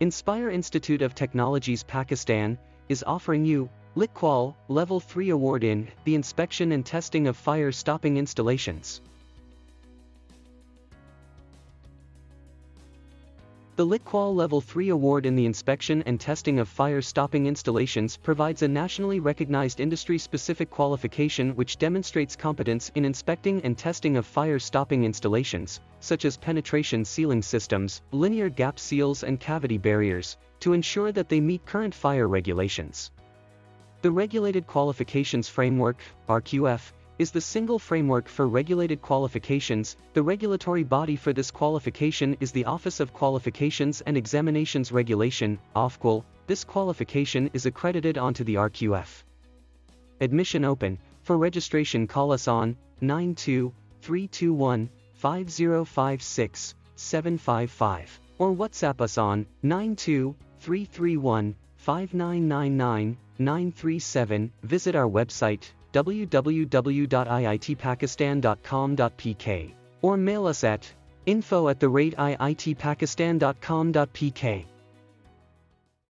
Inspire Institute of Technologies Pakistan is offering you LicQual Level 3 Award in the inspection and testing of fire-stopping installations. The LicQual Level 3 Award in the inspection and testing of fire-stopping installations provides a nationally recognized industry-specific qualification which demonstrates competence in inspecting and testing of fire-stopping installations, such as penetration sealing systems, linear gap seals and cavity barriers, to ensure that they meet current fire regulations. The Regulated Qualifications Framework, RQF, is the single framework for regulated qualifications. The regulatory body for this qualification is the Office of Qualifications and Examinations Regulation, OFQUAL. This qualification is accredited onto the RQF. Admission open. For registration call us on 92-321-5056-755 or WhatsApp us on 92-331-5999-937. Visit our website www.iitpakistan.com.pk or mail us at info@iitpakistan.com.pk.